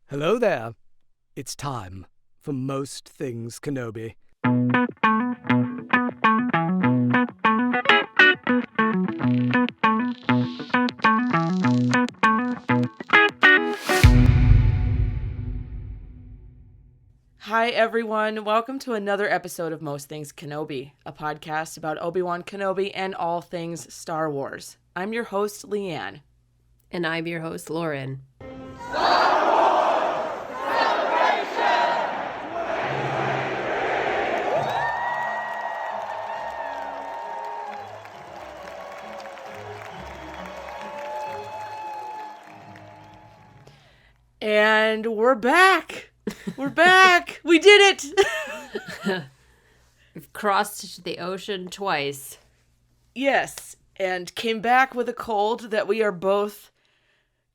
Hello there. It's time for Most Things Kenobi. Hi, everyone. Welcome to another episode of Most Things Kenobi, a podcast about Obi-Wan Kenobi and all things Star Wars. I'm your host, LeeAnn. And I'm your host, LeeAnn. And we're back. We're back. We did it. We've crossed the ocean twice. Yes, and came back with a cold that we are both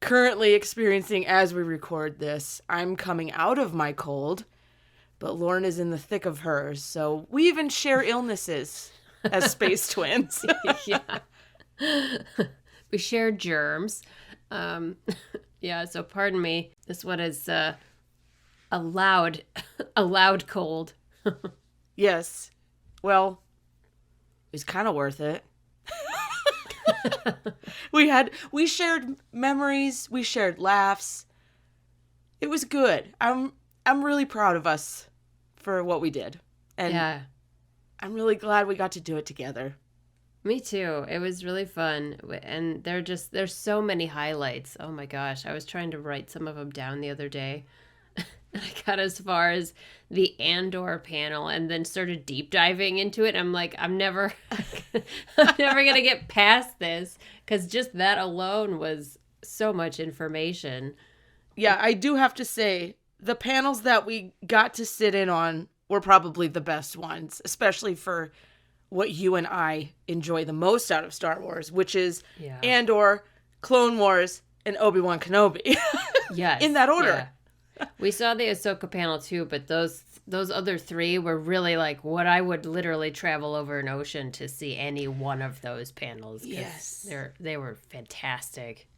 currently experiencing as we record this. I'm coming out of my cold, but Lauren is in the thick of hers, so we even share illnesses as space twins. Yeah. We share germs. Yeah, so pardon me. This one is a loud cold. Yes. Well, it was kind of worth it. We shared memories, we shared laughs. It was good. I'm really proud of us for what we did. And Yeah. I'm really glad we got to do it together. Me too. It was really fun. And there's so many highlights. Oh my gosh. I was trying to write some of them down the other day. I got as far as the Andor panel and then started deep diving into it. I'm like, I'm never going to get past this because just that alone was so much information. Yeah, I do have to say, the panels that we got to sit in on were probably the best ones, especially for what you and I enjoy the most out of Star Wars, which is Andor, Clone Wars, and Obi-Wan Kenobi. Yes. In that order. Yeah. We saw the Ahsoka panel too, but those other three were really like what I would literally travel over an ocean to see any one of those panels. Yes. They were fantastic.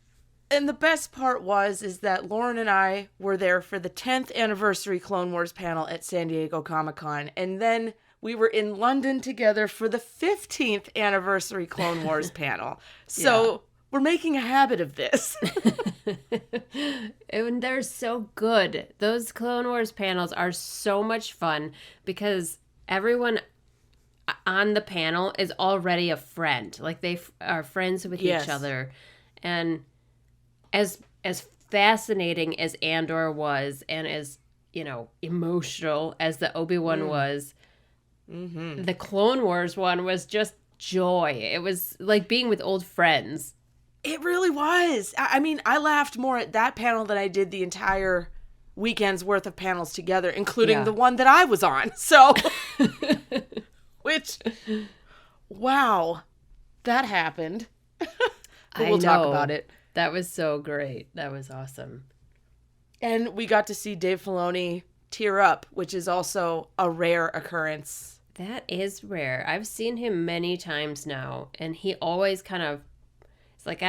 And the best part is that Lauren and I were there for the 10th anniversary Clone Wars panel at San Diego Comic-Con. And then we were in London together for the 15th anniversary Clone Wars panel. So we're making a habit of this. And they're so good. Those Clone Wars panels are so much fun because everyone on the panel is already a friend. Like they are friends with each other. And as fascinating as Andor was and as, emotional as the Obi-Wan was, the Clone Wars one was just joy. It was like being with old friends. It really was. I mean, I laughed more at that panel than I did the entire weekend's worth of panels together, including the one that I was on. So, wow, that happened. We'll talk about it. That was so great. That was awesome. And we got to see Dave Filoni tear up, which is also a rare occurrence. That is rare. I've seen him many times now, and he always kind of, it's like,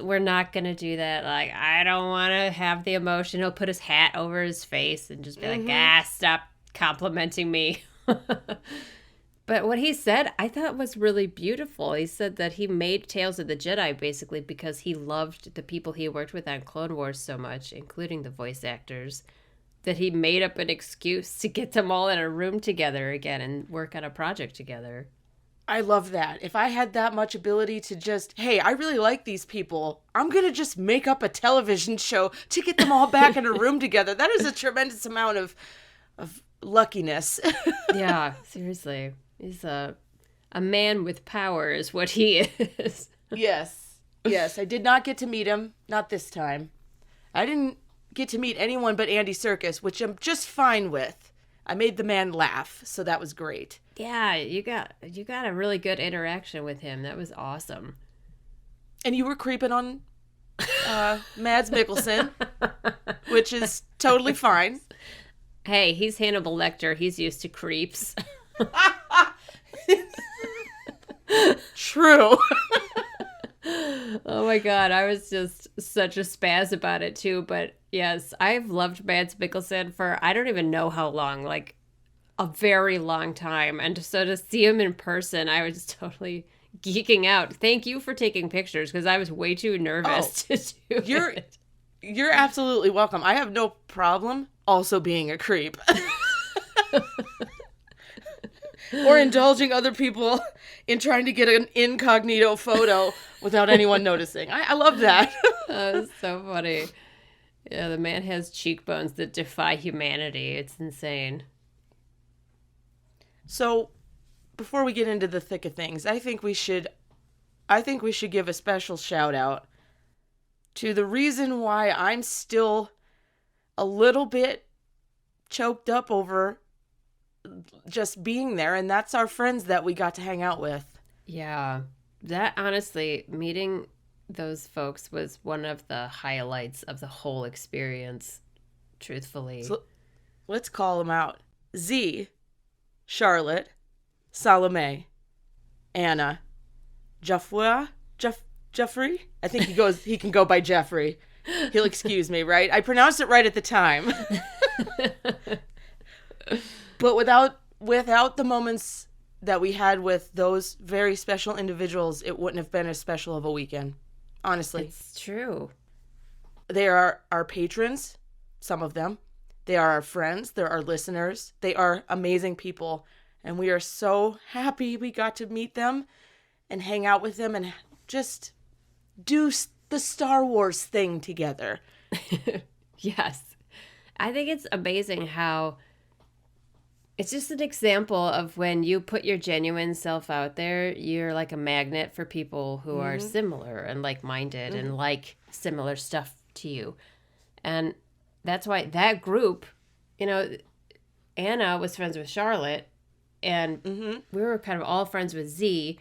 we're not going to do that. Like, I don't want to have the emotion. He'll put his hat over his face and just be like, stop complimenting me. But what he said, I thought was really beautiful. He said that he made Tales of the Jedi basically because he loved the people he worked with on Clone Wars so much, including the voice actors, that he made up an excuse to get them all in a room together again and work on a project together. I love that. If I had that much ability to just, hey, I really like these people, I'm going to just make up a television show to get them all back in a room together. That is a tremendous amount of luckiness. Yeah, seriously. He's a man with power is what he is. Yes. I did not get to meet him. Not this time. I didn't get to meet anyone but Andy Serkis, which I'm just fine with. I made the man laugh, so that was great. Yeah, you got a really good interaction with him. That was awesome. And you were creeping on Mads Mikkelsen, which is totally fine. Hey, he's Hannibal Lecter. He's used to creeps. True. Oh my God, I was just such a spaz about it too. But yes, I've loved Mads Mikkelsen for I don't even know how long, like a very long time. And so to see him in person, I was totally geeking out. Thank you for taking pictures because I was way too nervous to do it. You're absolutely welcome. I have no problem also being a creep. Or indulging other people in trying to get an incognito photo without anyone noticing. I love that. That's so funny. Yeah, the man has cheekbones that defy humanity. It's insane. So, before we get into the thick of things, I think we should give a special shout out to the reason why I'm still a little bit choked up over just being there, and that's our friends that we got to hang out with. Yeah, that honestly, meeting those folks was one of the highlights of the whole experience, truthfully. So, let's call them out. Z, Charlotte, Salome, Anna, Jeffrey? I think he can go by Jeffrey. He'll excuse me, right? I pronounced it right at the time. But without the moments that we had with those very special individuals, it wouldn't have been as special of a weekend. Honestly. It's true. They are our patrons, some of them. They are our friends. They're our listeners. They are amazing people. And we are so happy we got to meet them and hang out with them and just do the Star Wars thing together. Yes. I think it's amazing how it's just an example of when you put your genuine self out there, you're like a magnet for people who are similar and like-minded and like similar stuff to you. And that's why that group, Anna was friends with Charlotte, and we were kind of all friends with Z,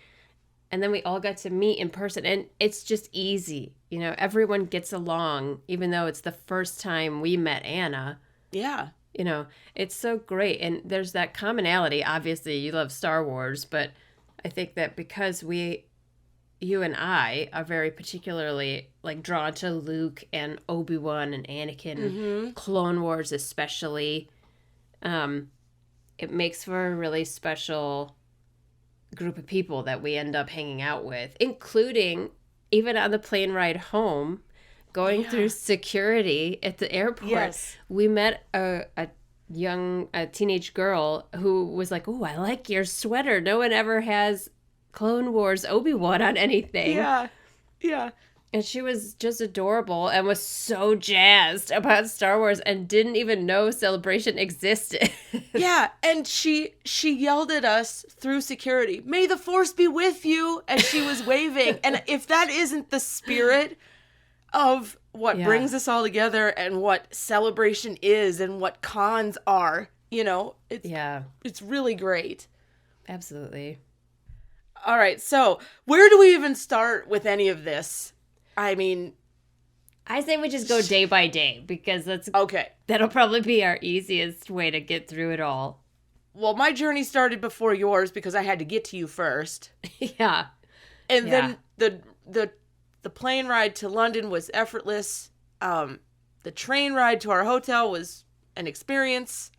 and then we all got to meet in person, and it's just easy. Everyone gets along, even though it's the first time we met Anna. Yeah. It's so great. And there's that commonality. Obviously, you love Star Wars, but I think that because you and I are very particularly like drawn to Luke and Obi-Wan and Anakin, Clone Wars especially, it makes for a really special group of people that we end up hanging out with, including even on the plane ride home. Going through security at the airport, yes. We met a teenage girl who was like, "Oh, I like your sweater. No one ever has Clone Wars Obi-Wan on anything." Yeah. And she was just adorable and was so jazzed about Star Wars and didn't even know Celebration existed. Yeah, and she yelled at us through security, "May the Force be with you," and she was waving. And if that isn't the spirit of what brings us all together and what Celebration is and what cons are, it's really great. Absolutely. All right, so where do we even start with any of this? I mean, I say we just go day by day because okay. That'll probably be our easiest way to get through it all. Well, my journey started before yours because I had to get to you first. Yeah. And then the plane ride to London was effortless. The train ride to our hotel was an experience,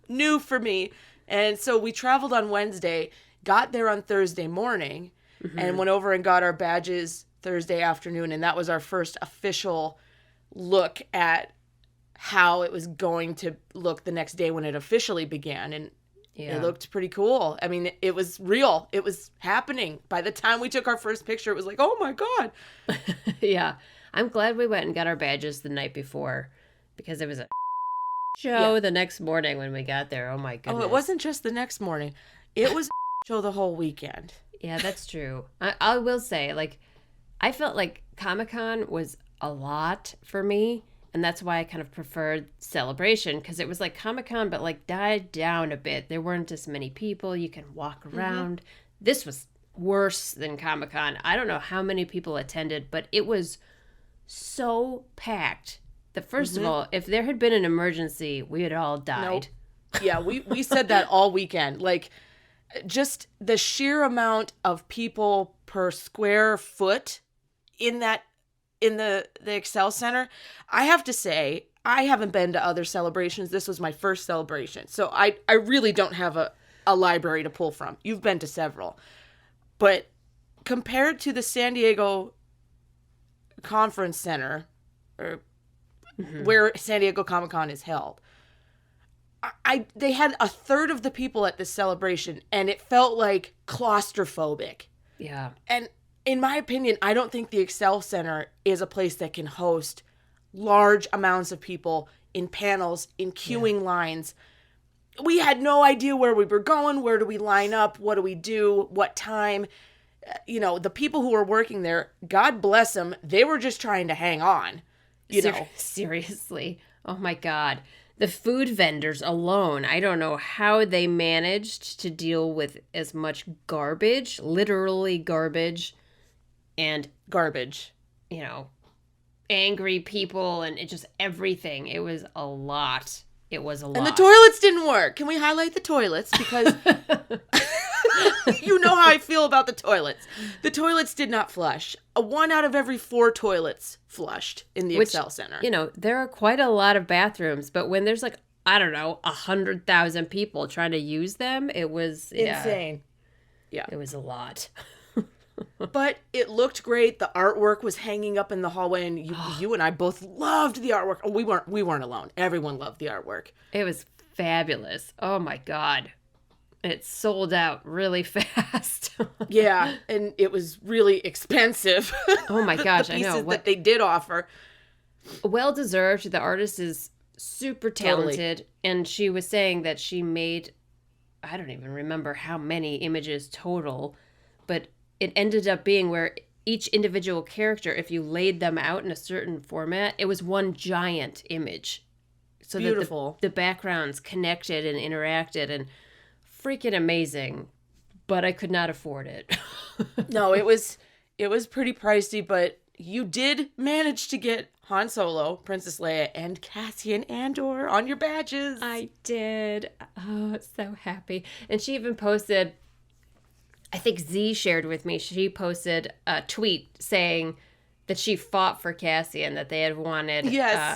new for me. And so we traveled on Wednesday, got there on Thursday morning, and went over and got our badges Thursday afternoon. And that was our first official look at how it was going to look the next day when it officially began. And it looked pretty cool. I mean, it was real. It was happening. By the time we took our first picture, it was like, oh my God. Yeah. I'm glad we went and got our badges the night before because it was a show the next morning when we got there. Oh my goodness. Oh, it wasn't just the next morning. It was show the whole weekend. Yeah, that's true. I will say, I felt like Comic-Con was a lot for me. And that's why I kind of preferred Celebration, because it was like Comic-Con, but died down a bit. There weren't as many people. You can walk around. This was worse than Comic-Con. I don't know how many people attended, but it was so packed that first of all, if there had been an emergency, we had all died. Nope. Yeah, we said that all weekend. Just the sheer amount of people per square foot in the Excel Center. I have to say, I haven't been to other celebrations. This was my first celebration. So I really don't have a library to pull from. You've been to several. But compared to the San Diego Conference Center, or where San Diego Comic-Con is held, they had a third of the people at this celebration, and it felt like claustrophobic. Yeah. And in my opinion, I don't think the Excel Center is a place that can host large amounts of people in panels, in queuing lines. We had no idea where we were going. Where do we line up? What do we do? What time? The people who were working there, God bless them, they were just trying to hang on. Seriously. Oh my God. The food vendors alone, I don't know how they managed to deal with as much garbage, literally garbage, and Garbage. Angry people and just everything. It was a lot. It was a lot. And the toilets didn't work. Can we highlight the toilets? Because you know how I feel about the toilets. The toilets did not flush. 1 out of every 4 toilets flushed in the Excel Center. There are quite a lot of bathrooms, but when there's 100,000 people trying to use them, it was insane. Yeah. It was a lot. But it looked great. The artwork was hanging up in the hallway, and you and I both loved the artwork. Oh, we weren't alone. Everyone loved the artwork. It was fabulous. Oh my God. It sold out really fast. Yeah, and it was really expensive. Oh my gosh, the I know. pieces that they did offer. Well deserved. The artist is super talented, Totally. and she was saying that she made, I don't even remember how many images total, but it ended up being where each individual character, if you laid them out in a certain format, it was one giant image. So beautiful. That the backgrounds connected and interacted, and freaking amazing. But I could not afford it. No, it was pretty pricey, but you did manage to get Han Solo, Princess Leia, and Cassian Andor on your badges. I did. Oh, so happy. And she even posted, I think Z shared with me, she posted a tweet saying that she fought for Cassian, that they had wanted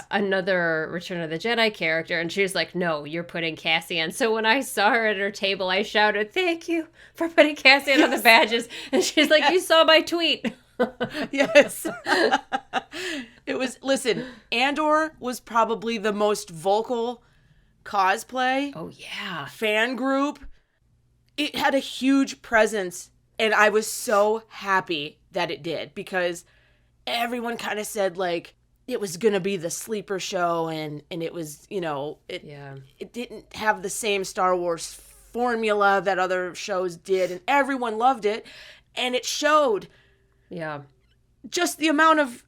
another Return of the Jedi character. And she was like, no, you're putting Cassian. So when I saw her at her table, I shouted, thank you for putting Cassian on the badges. And she's like, you saw my tweet. Yes. Listen, Andor was probably the most vocal cosplay. Oh, yeah. Fan group. It had a huge presence, and I was so happy that it did, because everyone kind of said it was going to be the sleeper show, and it was, it didn't have the same Star Wars formula that other shows did, and everyone loved it, and it showed. Yeah. Just the amount of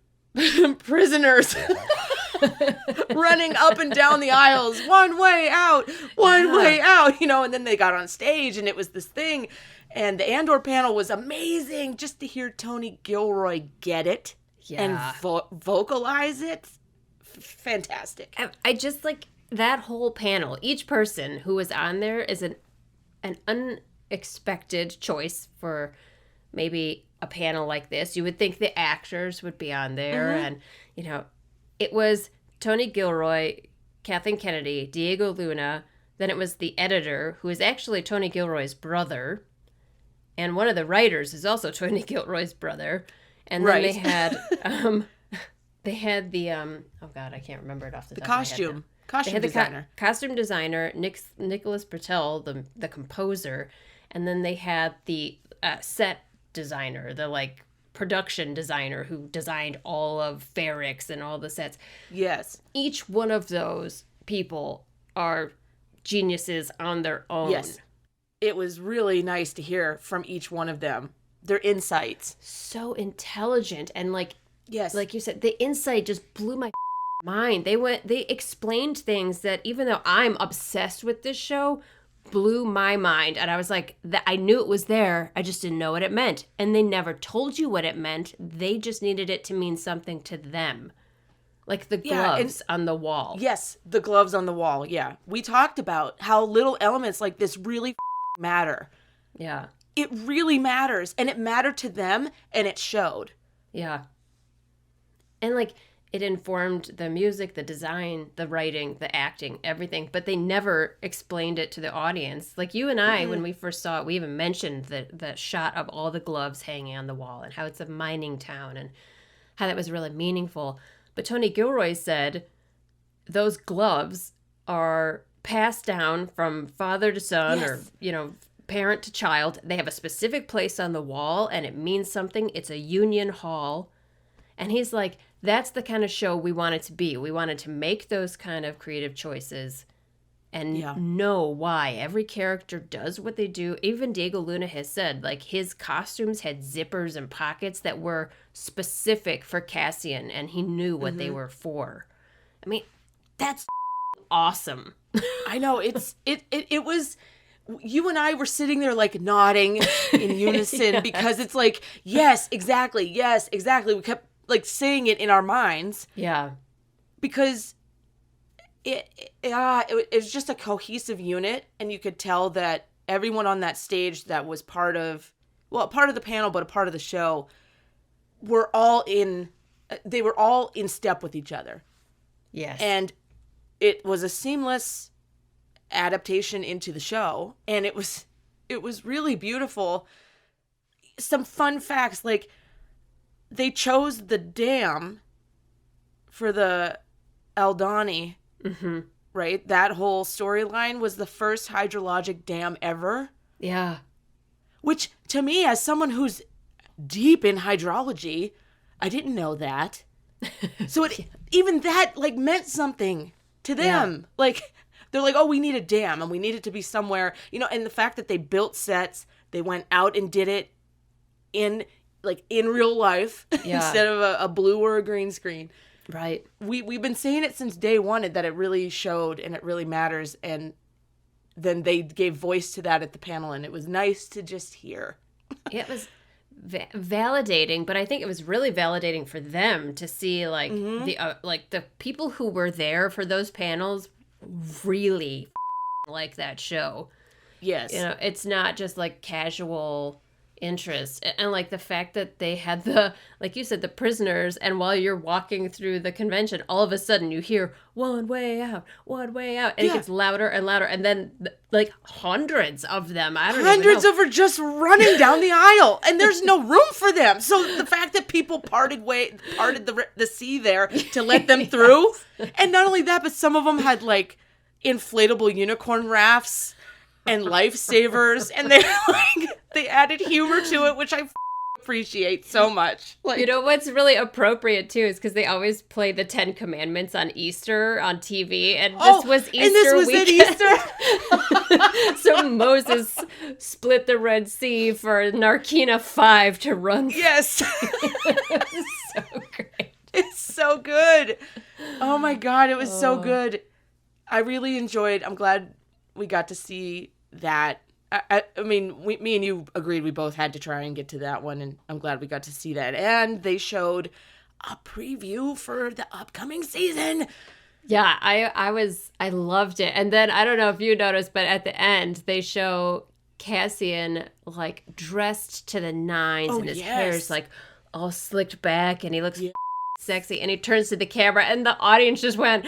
prisoners running up and down the aisles, one way out, way out, and then they got on stage, and it was this thing, and the Andor panel was amazing, just to hear Tony Gilroy get it. Yeah. And vocalize it. Fantastic. I just that whole panel. Each person who was on there is an unexpected choice for maybe a panel like this. You would think the actors would be on there. And, it was Tony Gilroy, Kathleen Kennedy, Diego Luna. Then it was the editor, who is actually Tony Gilroy's brother. And one of the writers is also Tony Gilroy's brother. And then they had the oh God, I can't remember it off the top of my head. Costume designer. Costume designer, Nicholas Bertel, the composer, and then they had the set designer, the production designer who designed all of Ferrix and all the sets. Yes. Each one of those people are geniuses on their own. Yes. It was really nice to hear from each one of them. Their insights. So intelligent, and yes, like you said, the insight just blew my mind. They explained things that, even though I'm obsessed with this show, blew my mind. And I was like, I knew it was there, I just didn't know what it meant. And they never told you what it meant. They just needed it to mean something to them. Like the gloves on the wall. Yes, the gloves on the wall. Yeah. We talked about how little elements like this really matter. Yeah. it really matters. And it mattered to them, and it showed. Yeah. And like, it informed the music, the design, the writing, the acting, everything, but they never explained it to the audience. Like you and I, when we first saw it, we even mentioned the shot of all the gloves hanging on the wall and how it's a mining town and how that was really meaningful. But Tony Gilroy said those gloves are passed down from father to son, Yes. or, you know, parent to child. They have a specific place on the wall and it means something. It's a union hall. And he's like, that's the kind of show we wanted to be. We wanted to make those kind of creative choices and know why every character does what they do. Even Diego Luna has said, like, his costumes had zippers and pockets that were specific for Cassian, and he knew what they were for. I mean, that's awesome. I know. It was... You and I were sitting there like nodding in unison because it's like, yes, exactly. We kept like saying it in our minds. Yeah. Because it was just a cohesive unit, and you could tell that everyone on that stage that was part of the panel, but a part of the show, they were all in step with each other. Yes. And it was a seamless adaptation into the show, and it was really beautiful. Some fun facts, like they chose the dam for the Aldani, right? That whole storyline was the first hydrologic dam ever. Yeah. Which, to me, as someone who's deep in hydrology, I didn't know that. So even that like meant something to them. Yeah. Like, they're like, oh, we need a dam, and we need it to be somewhere, you know, and the fact that they built sets, they went out and did it in real life instead of a blue or a green screen. Right. We've been saying it since day one that it really showed and it really matters, and then they gave voice to that at the panel, and it was nice to just hear. It was validating, but I think it was really validating for them to see like the people who were there for those panels really like that show. Yes. You know, it's not just like casual interest. And like the fact that they had the, like you said, the prisoners, and while you're walking through the convention, all of a sudden you hear one way out, and it gets louder and louder, and then like hundreds of them, hundreds of are just running down the aisle, and there's no room for them. So the fact that people parted the sea there to let them through, and not only that, but some of them had like inflatable unicorn rafts and lifesavers, and they added humor to it, which I appreciate so much. Like, you know what's really appropriate too is because they always play the 10 Commandments on Easter on TV, and this was Easter and this was weekend. at Easter. So Moses split the Red Sea for Narkina 5 to run. Yes. It's so great. It's so good. Oh my God, it was so good. I really enjoyed. I'm glad we got to see that. I mean, me and you agreed we both had to try and get to that one, and I'm glad we got to see that. And they showed a preview for the upcoming season. Yeah, I loved it. And then, I don't know if you noticed, but at the end, they show Cassian, like, dressed to the nines, and his hair's, like, all slicked back, and he looks sexy, and he turns to the camera, and the audience just went,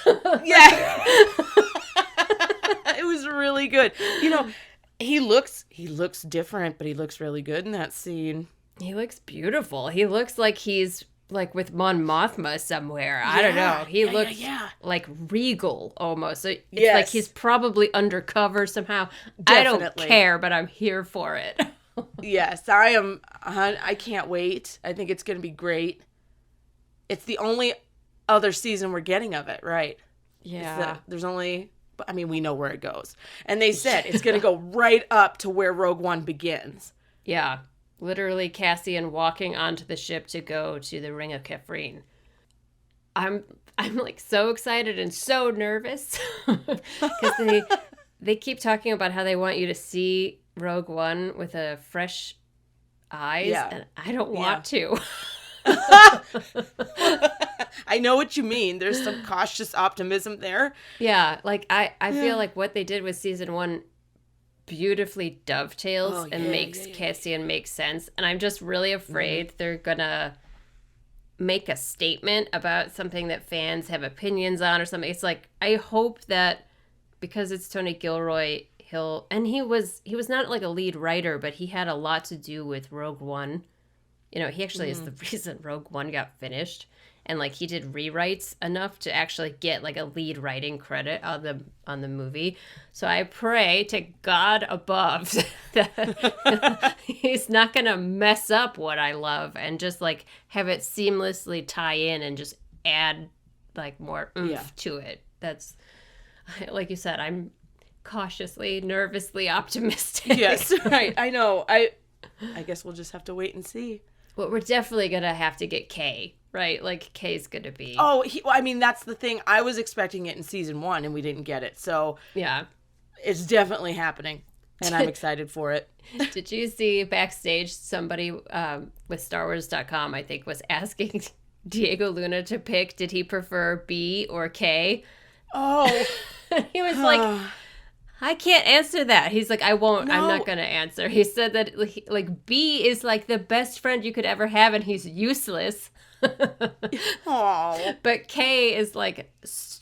what? Yeah. It was really good. You know, he looks different, but he looks really good in that scene. He looks beautiful. He looks like he's like with Mon Mothma somewhere. I don't know. He looks like regal almost. It's like he's probably undercover somehow. Definitely. I don't care, but I'm here for it. Yes, I am. I can't wait. I think it's going to be great. It's the only other season we're getting of it, right? Yeah. There's only... I mean, we know where it goes. And they said it's going to go right up to where Rogue One begins. Yeah. Literally Cassian walking onto the ship to go to the Ring of Kefrine. I'm like so excited and so nervous because they keep talking about how they want you to see Rogue One with a fresh eyes, and I don't want to. I know what you mean. There's some cautious optimism there. Yeah, like I feel like what they did with season 1 beautifully dovetails and makes Cassian make sense. And I'm just really afraid they're gonna make a statement about something that fans have opinions on or something. It's like, I hope that because it's Tony Gilroy, he was not like a lead writer, but he had a lot to do with Rogue One. You know, he actually is the reason Rogue One got finished. And like he did rewrites enough to actually get like a lead writing credit on the movie. So I pray to God above that he's not gonna mess up what I love and just like have it seamlessly tie in and just add like more oomph to it. That's like you said, I'm cautiously, nervously optimistic. Yes, right. I know. I guess we'll just have to wait and see. Well, we're definitely gonna have to get Kay. Right, like Kay's gonna be. Oh, I mean, that's the thing. I was expecting it in season 1, and we didn't get it. So yeah, it's definitely happening, and I'm excited for it. Did you see backstage somebody with StarWars.com, I think, was asking Diego Luna to pick, did he prefer B or K? Oh, he was like, I can't answer that. He's like, I won't. No. I'm not gonna answer. He said that like B is like the best friend you could ever have, and he's useless. But Kay is like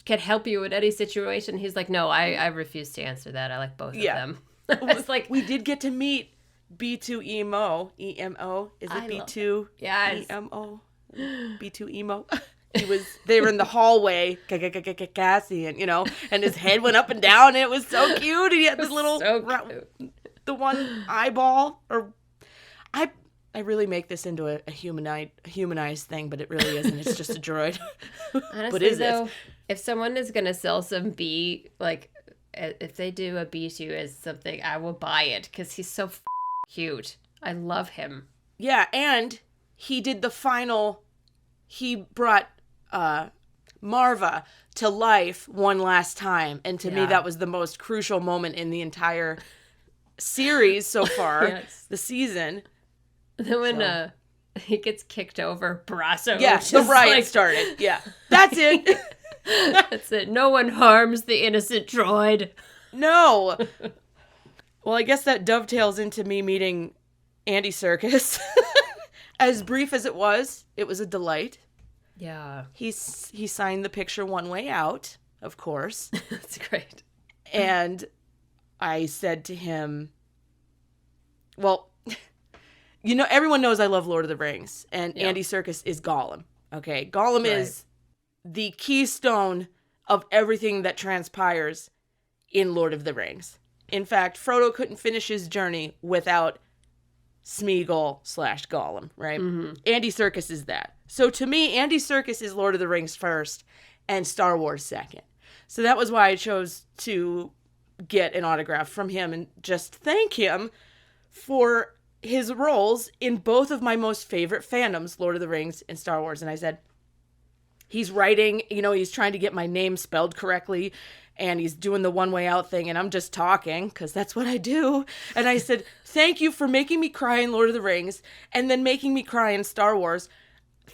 can help you in any situation. He's like, no, I refuse to answer that. I like both of them. It's like we did get to meet B2 Emo. EMO. Is it B2? Yeah. EMO. B2 Emo. They were in the hallway, Cassian, you know, and his head went up and down, and it was so cute. And he had this little the one eyeball I really make this into a humanized thing, but it really isn't. It's just a droid. Honestly, but is though, if someone is going to sell some B, like, if they do a B2 as something, I will buy it, because he's so cute. I love him. Yeah, and he did the final... He brought Marva to life one last time, and to me, that was the most crucial moment in the entire series so far, the season. Then when he gets kicked over, Brasso. Yeah, the riot started. Yeah, that's it. That's it. No one harms the innocent droid. No. Well, I guess that dovetails into me meeting Andy Serkis. As brief as it was a delight. Yeah. He signed the picture one way out, of course. That's great. And I said to him, well... You know, everyone knows I love Lord of the Rings, and Andy Serkis is Gollum. Okay, Gollum is the keystone of everything that transpires in Lord of the Rings. In fact, Frodo couldn't finish his journey without Smeagol/Gollum, right? Mm-hmm. Andy Serkis is that. So to me, Andy Serkis is Lord of the Rings first, and Star Wars second. So that was why I chose to get an autograph from him and just thank him for his roles in both of my most favorite fandoms, Lord of the Rings and Star Wars. And I said, he's writing, you know, he's trying to get my name spelled correctly, and he's doing the one way out thing, and I'm just talking, because that's what I do. And I said, thank you for making me cry in Lord of the Rings, and then making me cry in Star Wars.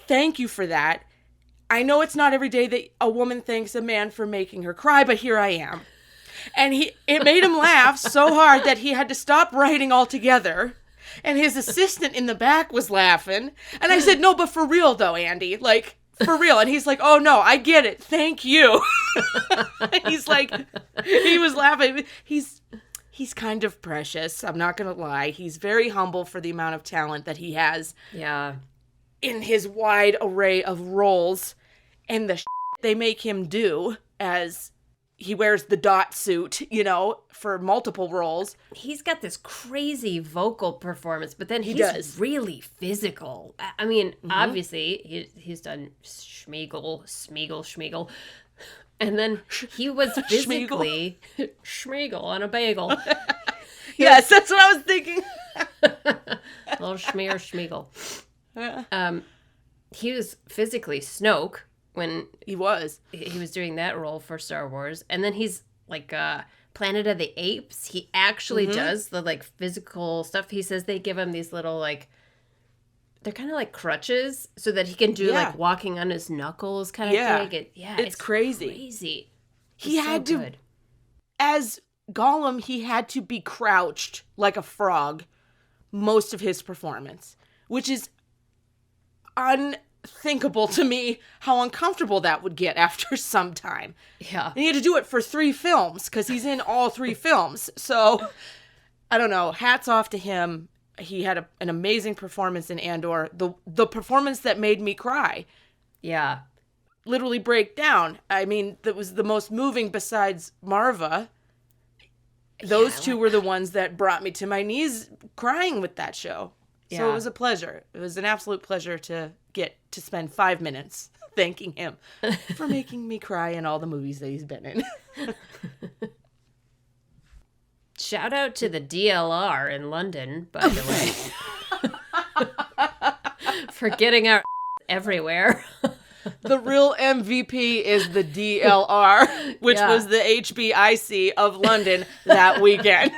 Thank you for that. I know it's not every day that a woman thanks a man for making her cry, but here I am. And it made him laugh so hard that he had to stop writing altogether. And his assistant in the back was laughing. And I said, no, but for real though, Andy, like, for real. And he's like, oh no, I get it. Thank you. He's like, he was laughing. He's kind of precious. I'm not going to lie. He's very humble for the amount of talent that he has. Yeah. In his wide array of roles and the they make him do as he wears the dot suit, you know, for multiple roles. He's got this crazy vocal performance, but then he's really physical. I mean, obviously, he's done Schmeagol. And then he was physically... Schmeagol on a bagel. Yes, that's what I was thinking. Little Schmeagol. He was physically Snoke. When he was doing that role for Star Wars. And then he's like Planet of the Apes. He actually does the like physical stuff. He says they give him these little like, they're kind of like crutches so that he can do like walking on his knuckles kind of thing. It's crazy. He had to, as Gollum, he had to be crouched like a frog most of his performance, which is unthinkable to me how uncomfortable that would get after some time. Yeah. And he had to do it for 3 films because he's in all 3 films. So, I don't know. Hats off to him. He had an amazing performance in Andor. The performance that made me cry. Yeah. Literally break down. I mean, that was the most moving besides Marva. Those two were the ones that brought me to my knees crying with that show. So Yeah. it was a pleasure. It was an absolute pleasure to get to spend 5 minutes thanking him for making me cry in all the movies that he's been in. Shout out to the DLR in London, by the way. For getting our everywhere. The real MVP is the DLR, which was the HBIC of London that weekend.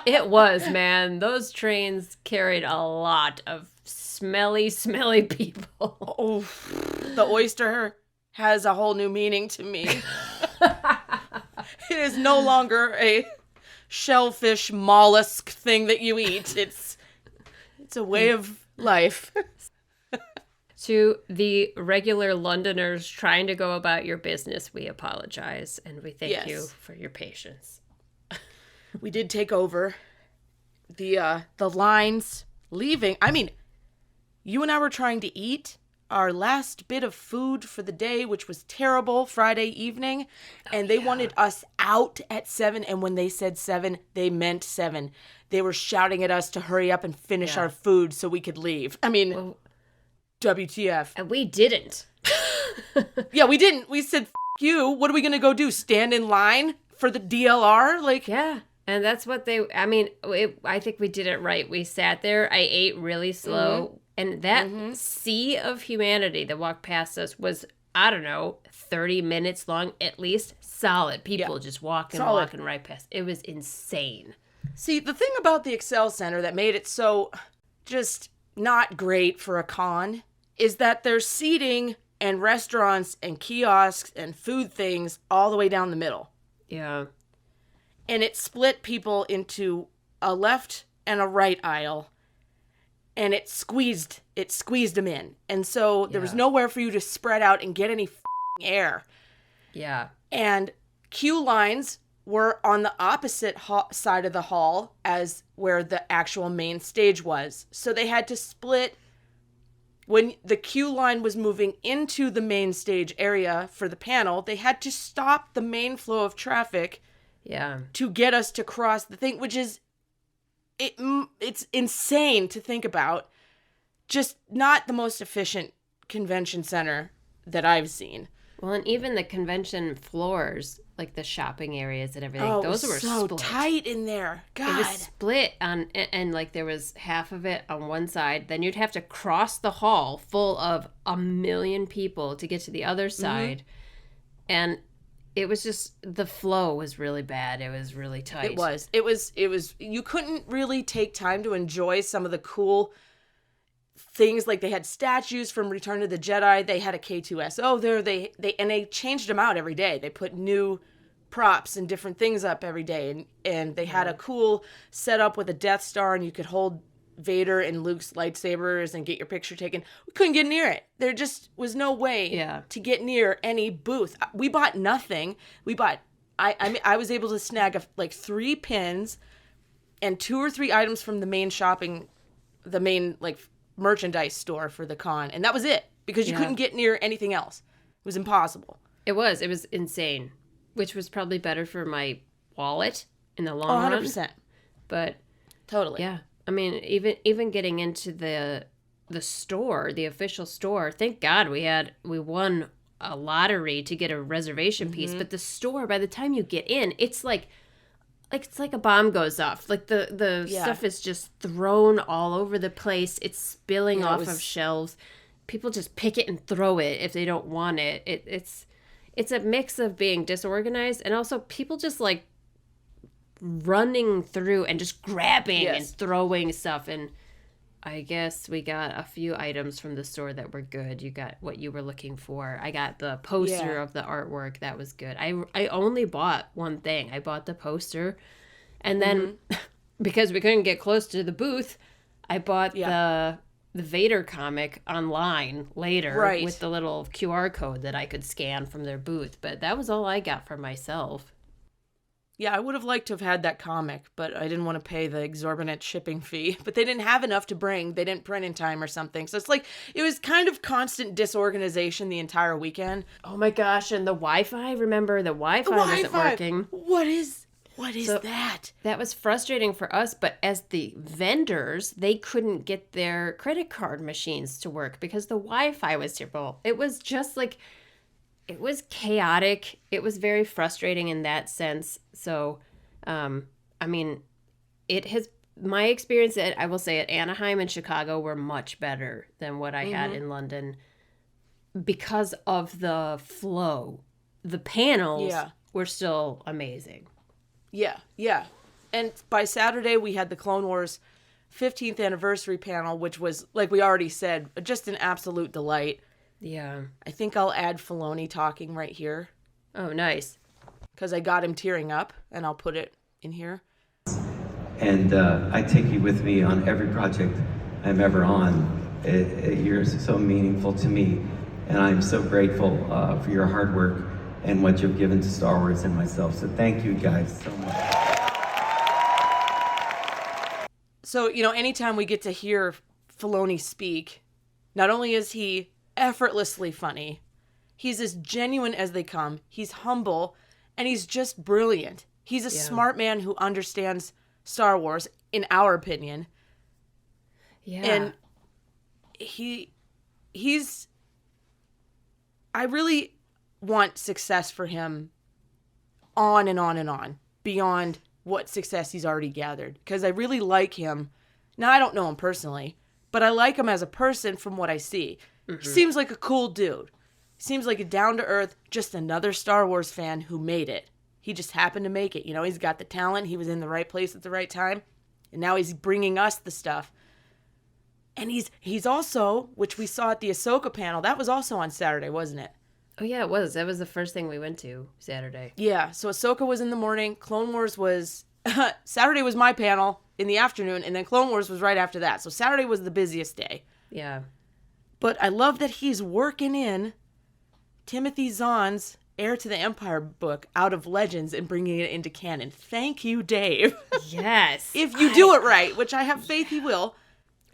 It was, man. Those trains carried a lot of smelly, smelly people. Oh, the oyster has a whole new meaning to me. It is no longer a shellfish mollusk thing that you eat. It's a way of life. To the regular Londoners trying to go about your business, we apologize and we thank you for your patience. We did take over the lines leaving. I mean, you and I were trying to eat our last bit of food for the day, which was terrible, Friday evening, and they wanted us out at 7, and when they said 7, they meant 7. They were shouting at us to hurry up and finish our food so we could leave. I mean, WTF. And we didn't. Yeah, we didn't. We said, F you. What are we going to go do? Stand in line for the DLR? Like, yeah. And that's what I think we did it right. We sat there. I ate really slow. And that sea of humanity that walked past us was, I don't know, 30 minutes long, at least. Solid. People just walking right past. It was insane. See, the thing about the Excel Center that made it so just not great for a con is that there's seating and restaurants and kiosks and food things all the way down the middle. Yeah. And it split people into a left and a right aisle. And it squeezed them in. And so there was nowhere for you to spread out and get any air. Yeah. And queue lines were on the opposite side of the hall as where the actual main stage was. So they had to split. When the queue line was moving into the main stage area for the panel, they had to stop the main flow of traffic to get us to cross the thing, which is, it's insane to think about. Just not the most efficient convention center that I've seen. Well, and even the convention floors, like the shopping areas and everything, those were so split. Tight in there. God. It was split and like there was half of it on one side. Then you'd have to cross the hall full of 1 million people to get to the other side. And it was just, the flow was really bad. It was really tight. It was, you couldn't really take time to enjoy some of the cool things. Like they had statues from Return of the Jedi. They had a K2SO there. They changed them out every day. They put new props and different things up every day. And they had a cool setup with a Death Star, and you could hold Vader and Luke's lightsabers and get your picture taken. We couldn't get near it. There just was no way to get near any booth. We bought nothing. I was able to snag like 3 pins and 2 or 3 items from the main like merchandise store for the con, and that was it, because you couldn't get near anything else. It was impossible. It was insane, which was probably better for my wallet in the long run. 100%. But totally. Yeah. I mean, even getting into the store, the official store, thank God we won a lottery to get a reservation piece, but the store, by the time you get in, it's like a bomb goes off. Like the stuff is just thrown all over the place. It's spilling off of shelves. People just pick it and throw it if they don't want it. It's a mix of being disorganized and also people just like running through and just grabbing and throwing stuff. And I guess we got a few items from the store that were good. You got what you were looking for. I got the poster of the artwork. That was good. I only bought one thing. I bought the poster. And then because we couldn't get close to the booth, I bought the Vader comic online later with the little QR code that I could scan from their booth. But that was all I got for myself. Yeah, I would have liked to have had that comic, but I didn't want to pay the exorbitant shipping fee. But they didn't have enough to bring. They didn't print in time or something. So it's like, it was kind of constant disorganization the entire weekend. Oh my gosh, and the Wi-Fi, remember the Wi-Fi wasn't working. What is that? That was frustrating for us, but as the vendors, they couldn't get their credit card machines to work because the Wi-Fi was terrible. It was just like... It was chaotic. It was very frustrating in that sense. So, I mean, my experience I will say at Anaheim and Chicago were much better than what I had in London because of the flow. The panels were still amazing. Yeah. And by Saturday, we had the Clone Wars 15th anniversary panel, which was, like we already said, just an absolute delight. Yeah. I think I'll add Filoni talking right here. Oh, nice. Because I got him tearing up, and I'll put it in here. And I take you with me on every project I'm ever on. You're so meaningful to me, and I'm so grateful for your hard work and what you've given to Star Wars and myself. So thank you guys so much. So, anytime we get to hear Filoni speak, not only is he effortlessly funny, he's as genuine as they come, he's humble, and he's just brilliant. He's a smart man who understands Star Wars, in our opinion. Yeah. And I really want success for him on and on and on, beyond what success he's already gathered. Because I really like him. Now, I don't know him personally, but I like him as a person from what I see. He seems like a cool dude. He seems like a down-to-earth, just another Star Wars fan who made it. He just happened to make it. He's got the talent. He was in the right place at the right time. And now he's bringing us the stuff. And he's also, which we saw at the Ahsoka panel, that was also on Saturday, wasn't it? Oh, yeah, it was. That was the first thing we went to Saturday. Yeah, so Ahsoka was in the morning. Clone Wars was... Saturday was my panel in the afternoon, and then Clone Wars was right after that. So Saturday was the busiest day. Yeah. But I love that he's working in Timothy Zahn's Heir to the Empire book out of Legends and bringing it into canon. Thank you, Dave. Yes. If you do it right, which I have faith he will.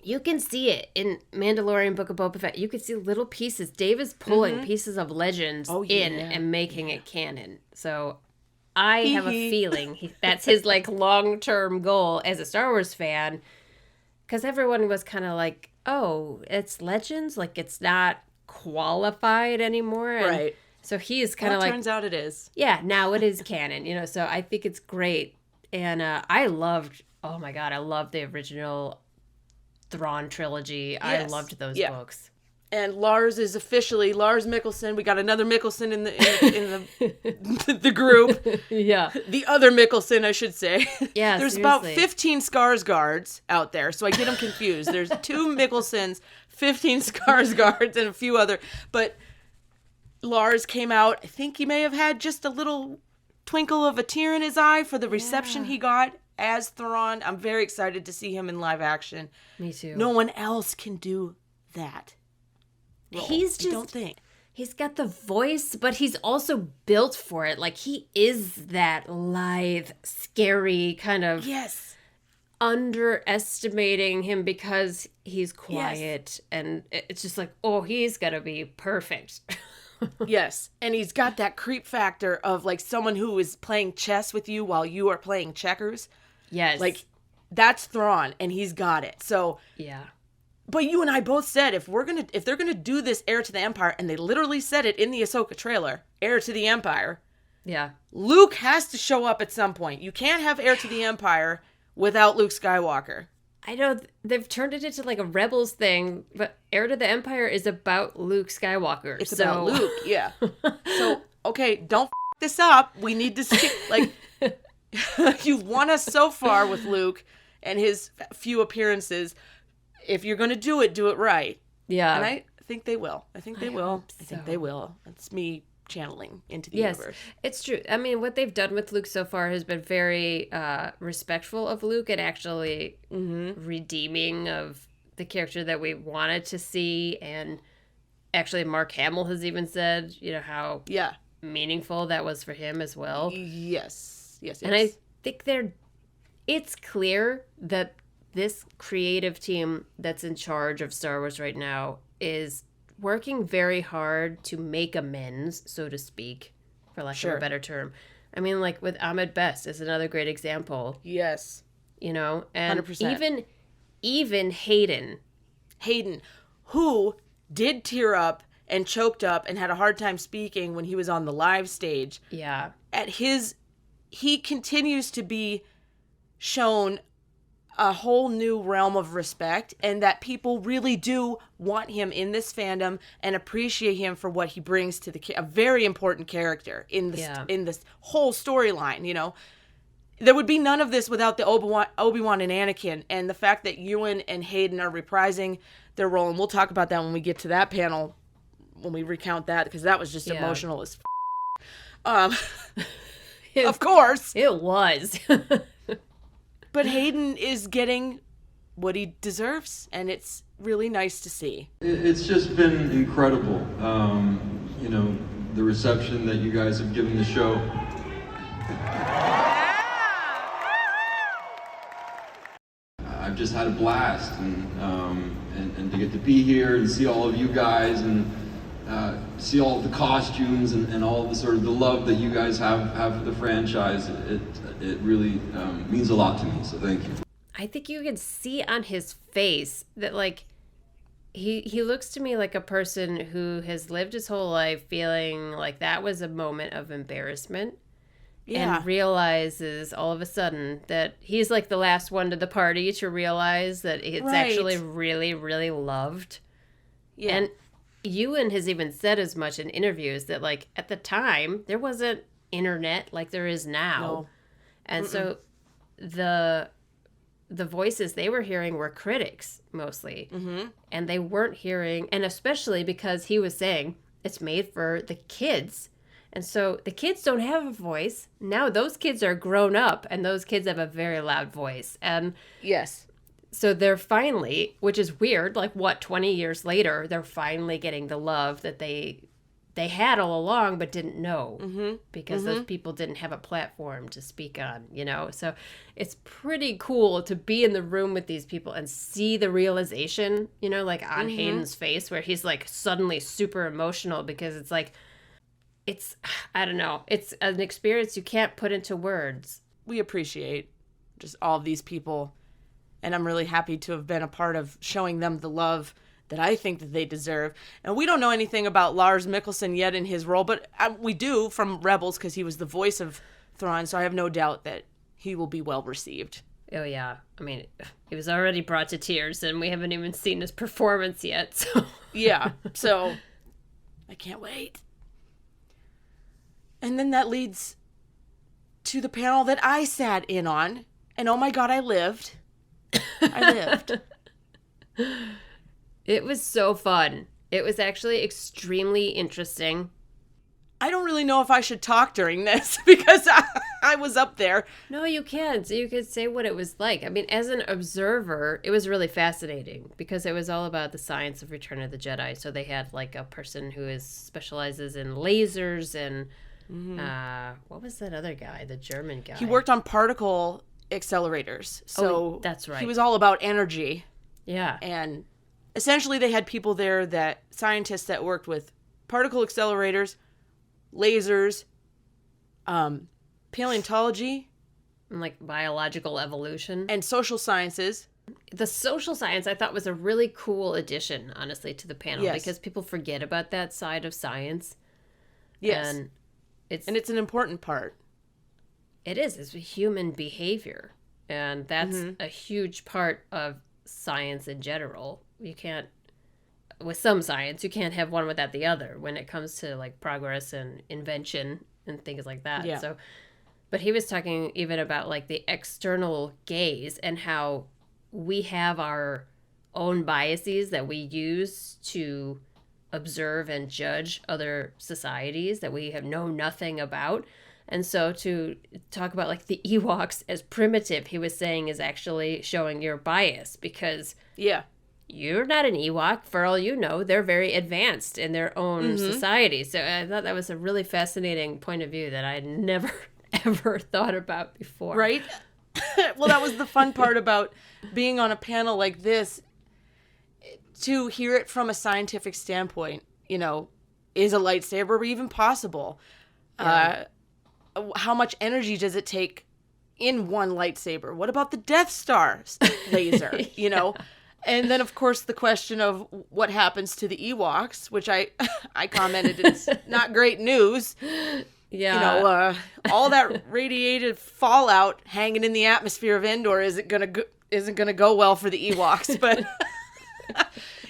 You can see it in Mandalorian Book of Boba Fett. You can see little pieces. Dave is pulling pieces of Legends in and making it canon. So I have a feeling that's his long-term goal as a Star Wars fan. Because everyone was kind of like, oh, it's Legends? It's not qualified anymore? And right. So he is kind of turns out it is. Yeah, now it is canon, so I think it's great. And I loved the original Thrawn trilogy. Yes. I loved those books. And Lars Mikkelsen. We got another Mikkelsen in the group. Yeah. The other Mikkelsen, I should say. Yeah, There's seriously. about 15 Skarsgårds out there, so I get them confused. There's 2 Mikkelsens, 15 Skarsgårds, and a few other. But Lars came out. I think he may have had just a little twinkle of a tear in his eye for the reception he got as Thrawn. I'm very excited to see him in live action. Me too. No one else can do that. Well, I don't think. He's got the voice, but he's also built for it. He is that lithe, scary kind of... Yes. Underestimating him because he's quiet. Yes. And it's just he's got to be perfect. Yes. And he's got that creep factor of someone who is playing chess with you while you are playing checkers. Yes. That's Thrawn, and he's got it. So... Yeah. But you and I both said if they're gonna do this Heir to the Empire, and they literally said it in the Ahsoka trailer, Heir to the Empire. Yeah. Luke has to show up at some point. You can't have Heir to the Empire without Luke Skywalker. I know they've turned it into a Rebels thing, but Heir to the Empire is about Luke Skywalker. It's about Luke, yeah. So okay, don't this up. We need to stick you've won us so far with Luke and his few appearances. if you're going to do it right. Yeah. And I think they will. I think they will. hope I think so. they will. That's me channeling into the Yes, universe. it's true. I mean, what they've done with Luke so far has been very respectful of Luke and actually redeeming of the character that we wanted to see. And actually, Mark Hamill has even said, how Yeah. meaningful that was for him as well. Yes. And I think it's clear that this creative team that's in charge of Star Wars right now is working very hard to make amends, so to speak, for lack of a better term. I mean, like with Ahmed Best is another great example, Yes. and 100%. even Hayden, who did tear up and choked up and had a hard time speaking when he was on the live stage. yeah, He continues to be shown a whole new realm of respect, and that people really do want him in this fandom and appreciate him for what he brings to a very important character in this whole storyline. There would be none of this without the Obi-Wan and Anakin, and the fact that Ewan and Hayden are reprising their role, and we'll talk about that when we get to that panel, when we recount that, because that was just emotional as of course. it was. But Hayden is getting what he deserves, and it's really nice to see. It's just been incredible, the reception that you guys have given the show. I've just had a blast, and to get to be here and see all of you guys and see all of the costumes and all the sort of the love that you guys have for the franchise. It really means a lot to me, so thank you. I think you can see on his face that, like, he looks to me like a person who has lived his whole life feeling like that was a moment of embarrassment. Yeah. And realizes all of a sudden that he's like the last one to the party to realize that it's actually really, really loved. Yeah. And Ewan has even said as much in interviews that, like, at the time, there wasn't internet like there is now. No. And so the voices they were hearing were critics mostly. Mm-hmm. And they weren't hearing, and especially because he was saying it's made for the kids. And so the kids don't have a voice. Now those kids are grown up, and those kids have a very loud voice. And Yes. so they're finally, which is weird, like 20 years later, they're finally getting the love that they had all along but didn't know because those people didn't have a platform to speak on, So it's pretty cool to be in the room with these people and see the realization, like on Hayden's face, where he's like suddenly super emotional because it's like, I don't know, it's an experience you can't put into words. We appreciate just all of these people, and I'm really happy to have been a part of showing them the love that I think that they deserve. And we don't know anything about Lars Mikkelsen yet in his role, but we do from Rebels because he was the voice of Thrawn, so I have no doubt that he will be well received. Oh, yeah. I mean, he was already brought to tears, and we haven't even seen his performance yet, so... Yeah, so I can't wait. And then that leads to the panel that I sat in on, and oh my God, I lived. I lived. It was so fun. It was actually extremely interesting. I don't really know if I should talk during this because I was up there. No, you can't. You could say what it was like. I mean, as an observer, it was really fascinating because it was all about the science of Return of the Jedi. So they had like a person who specializes in lasers and what was that other guy, the German guy? He worked on particle accelerators. So that's right. He was all about energy. Yeah. And essentially they had people there scientists that worked with particle accelerators, lasers, paleontology, And like biological evolution. and social sciences. The social science I thought was a really cool addition, honestly, to the panel Yes. because people forget about that side of science. Yes. And it's an important part. it's human behavior. And that's Mm-hmm. a huge part of science in general. You can't, with some science, you can't have one without the other when it comes to like progress and invention and things like that. Yeah. So, but he was talking even about like the external gaze and how we have our own biases that we use to observe and judge other societies that we have known nothing about. And so to talk about like the Ewoks as primitive, he was saying, is actually showing your bias, because Yeah. you're not an Ewok. For all you know, they're very advanced in their own society. So I thought that was a really fascinating point of view that I never, ever thought about before. Right? Well, that was the fun part about being on a panel like this, to hear it from a scientific standpoint. You know, is a lightsaber even possible? Yeah. How much energy does it take in one lightsaber? What about the Death Star laser? You know? And then, of course, the question of what happens to the Ewoks, which I commented, it's not great news. Yeah. You know, all that radiated fallout hanging in the atmosphere of Endor isn't gonna go well for the Ewoks. But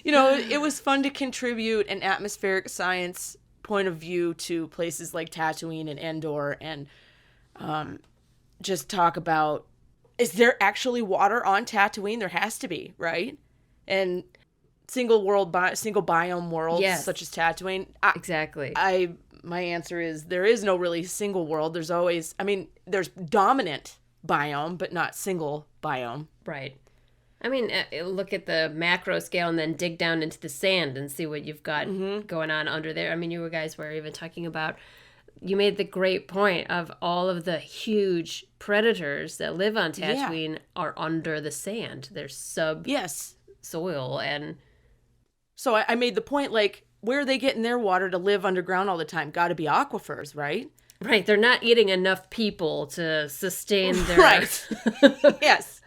you know, it was fun to contribute an atmospheric science point of view to places like Tatooine and Endor, and just talk about, is there actually water on Tatooine? There has to be, right? And single biome worlds, Yes. such as Tatooine. Exactly. My answer is there is no really single world. There's always, there's dominant biome, but not single biome. Right. I mean, look at the macro scale and then dig down into the sand and see what you've got going on under there. I mean, you guys were even talking about, you made the great point of all of the huge predators that live on Tatooine are under the sand. They're Yes. subsoil. And So I made the point, like, where are they getting their water to live underground all the time? Got to be aquifers, right? right, they're not eating enough people to sustain their Right. Yes.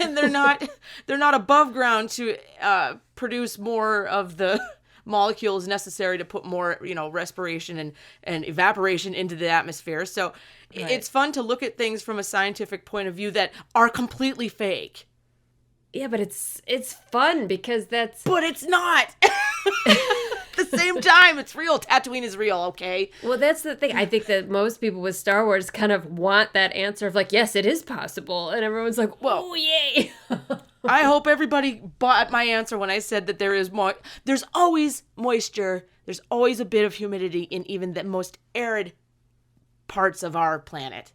And they're not above ground to produce more of the molecules necessary to put more, respiration and evaporation into the atmosphere. So it's fun to look at things from a scientific point of view that are completely fake. Yeah, but it's fun because that's... But it's not. At the same time, it's real. Tatooine is real, okay? Well, that's the thing. I think that most people with Star Wars kind of want that answer of like, yes, it is possible. And everyone's like, whoa, yay. I hope everybody bought my answer when I said that there's always moisture. There's always a bit of humidity in even the most arid parts of our planet,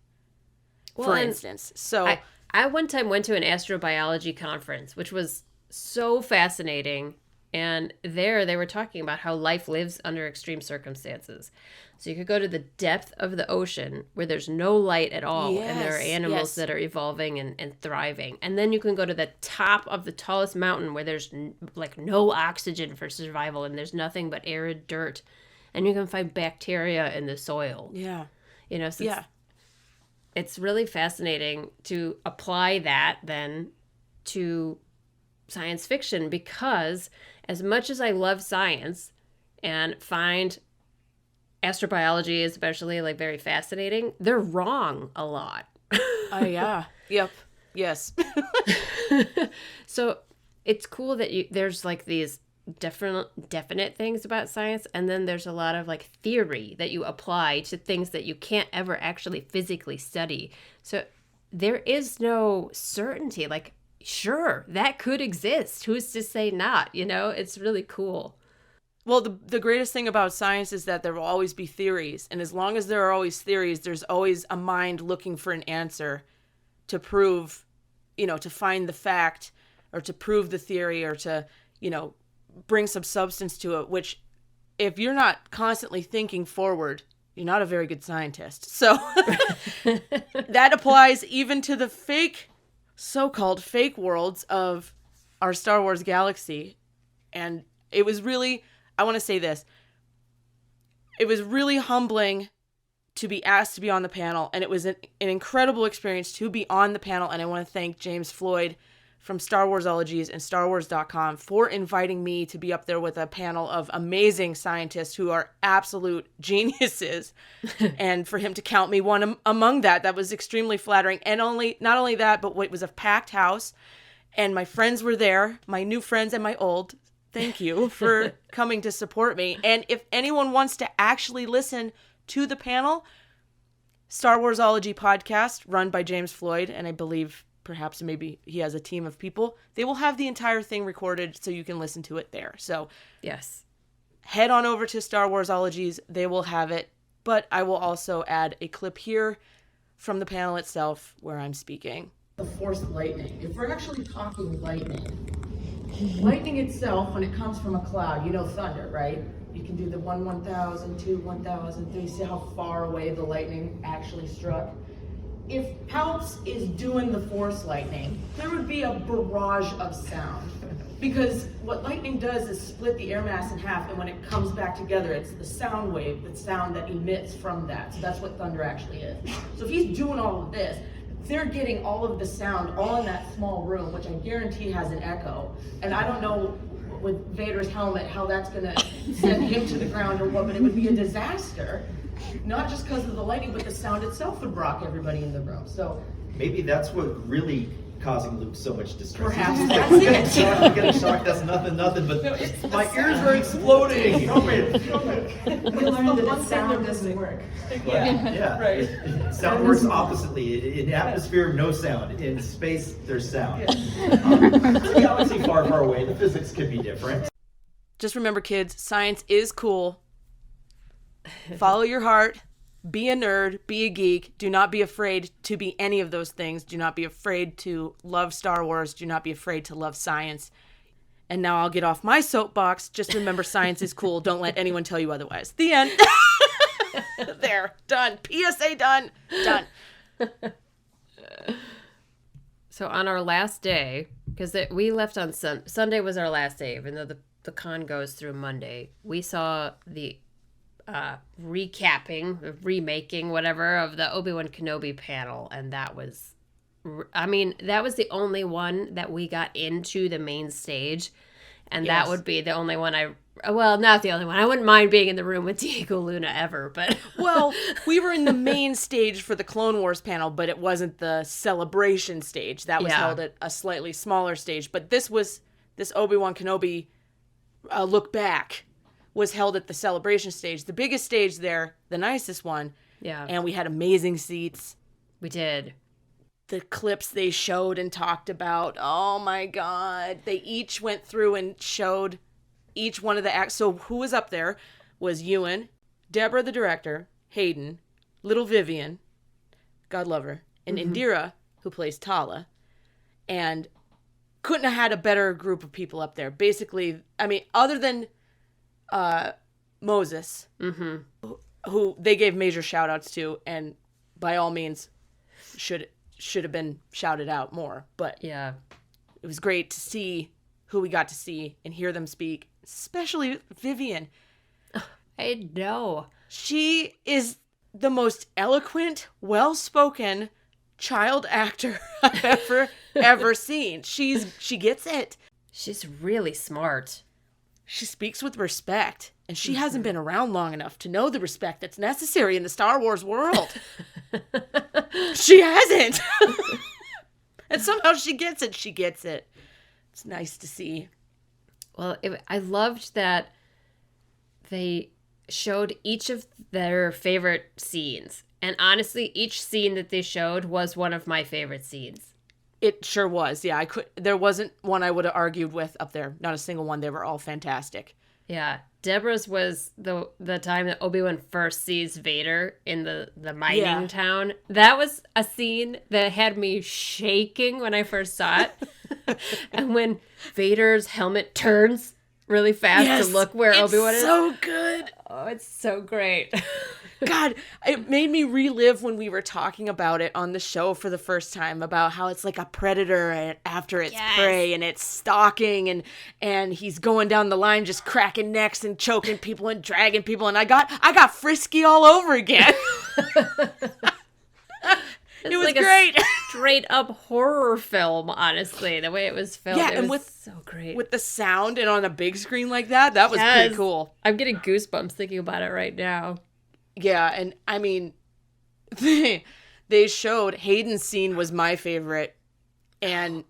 for instance. So I one time went to an astrobiology conference, which was so fascinating. And there they were talking about how life lives under extreme circumstances. So you could go to the depth of the ocean where there's no light at all. And there are animals that are evolving and thriving. And then you can go to the top of the tallest mountain where there's like no oxygen for survival. And there's nothing but arid dirt. And you can find bacteria in the soil. Yeah. So it's really fascinating to apply that then to science fiction, because as much as I love science and find astrobiology especially like very fascinating, they're wrong a lot. Yeah. Yep. Yes. So it's cool that there's like these definite things about science, and then there's a lot of like theory that you apply to things that you can't ever actually physically study. So there is no certainty. Like, sure, that could exist. Who's to say not? It's really cool. Well, the greatest thing about science is that there will always be theories. And as long as there are always theories, there's always a mind looking for an answer to prove, to find the fact or to prove the theory or to, bring some substance to it, which if you're not constantly thinking forward, you're not a very good scientist. So that applies even to the so-called fake worlds of our Star Wars galaxy. And it was really, I want to say this, it was really humbling to be asked to be on the panel, and it was an incredible experience to be on the panel. And I want to thank James Floyd from Star Warsologies and StarWars.com for inviting me to be up there with a panel of amazing scientists who are absolute geniuses. And for him to count me one among that was extremely flattering. And not only that, but it was a packed house, and my friends were there, my new friends and my old. Thank you for coming to support me. And if anyone wants to actually listen to the panel, Star Warsology podcast run by James Floyd, and I believe perhaps maybe he has a team of people, they will have the entire thing recorded so you can listen to it there. So Yes. head on over to Star Warsologies. They will have it. But I will also add a clip here from the panel itself where I'm speaking. The Force lightning. If we're actually talking lightning itself, when it comes from a cloud, you know thunder, right? You can do the 1,000, 2, 1,000, 3, see how far away the lightning actually struck. If Palps is doing the Force lightning, there would be a barrage of sound. Because what lightning does is split the air mass in half, and when it comes back together, it's the sound wave, the sound that emits from that. So that's what thunder actually is. So if he's doing all of this, they're getting all of the sound all in that small room, which I guarantee has an echo. And I don't know with Vader's helmet how that's going to send him to the ground or what, but it would be a disaster. Not just because of the lightning, but the sound itself would rock everybody in the room. So maybe that's what really causing Luke so much distress. Perhaps He's that's like, it. I'm getting shocked, that's nothing, but my ears are exploding. Help me. We learned that sound doesn't work. Yeah. Right. Sound works oppositely. In atmosphere, no sound. In space, there's sound. A galaxy far, far away, the physics could be different. Just remember, kids, science is cool. Follow your heart. Be a nerd. Be a geek. Do not be afraid to be any of those things. Do not be afraid to love Star Wars. Do not be afraid to love science. And now I'll get off my soapbox. Just remember, science is cool. Don't let anyone tell you otherwise. The end. There. Done. PSA done. Done. So on our last day, because we left on Sunday was our last day, even though the con goes through Monday, we saw the remaking, whatever, of the Obi-Wan Kenobi panel, and that was the only one that we got into the main stage, and that would be the only one not the only one. I wouldn't mind being in the room with Diego Luna ever, but Well, we were in the main stage for the Clone Wars panel, but it wasn't the celebration stage. That was held at a slightly smaller stage, but this Obi-Wan Kenobi look back was held at the celebration stage, the biggest stage there, the nicest one. Yeah. And we had amazing seats. We did. The clips they showed and talked about, oh my God. They each went through and showed each one of the acts. So who was up there was Ewan, Deborah the director, Hayden, little Vivian, God love her, and Indira, who plays Tala. And couldn't have had a better group of people up there. Basically, I mean, other than Moses, who they gave major shout outs to, and by all means should have been shouted out more. But Yeah. it was great to see who we got to see and hear them speak, especially Vivian. I know. She is the most eloquent, well-spoken child actor I've ever seen. She gets it. She's really smart. She speaks with respect, and she hasn't been around long enough to know the respect that's necessary in the Star Wars world. She hasn't. And somehow she gets it. She gets it. It's nice to see. Well, I loved that they showed each of their favorite scenes. And honestly, each scene that they showed was one of my favorite scenes. It sure was. Yeah, there wasn't one I would have argued with up there. Not a single one. They were all fantastic. Yeah. Deborah's was the time that Obi-Wan first sees Vader in the mining town. That was a scene that had me shaking when I first saw it. And when Vader's helmet turns really fast to look where Obi-Wan is. So good. Oh, it's so great. God, it made me relive when we were talking about it on the show for the first time, about how it's like a predator after its prey, and it's stalking, and he's going down the line just cracking necks and choking people and dragging people, and I got frisky all over again. It was like great. A straight up horror film, honestly. The way it was filmed, it was so great. With the sound and on a big screen like that was pretty cool. I'm getting goosebumps thinking about it right now. Yeah, and I mean, they showed Hayden's scene was my favorite, and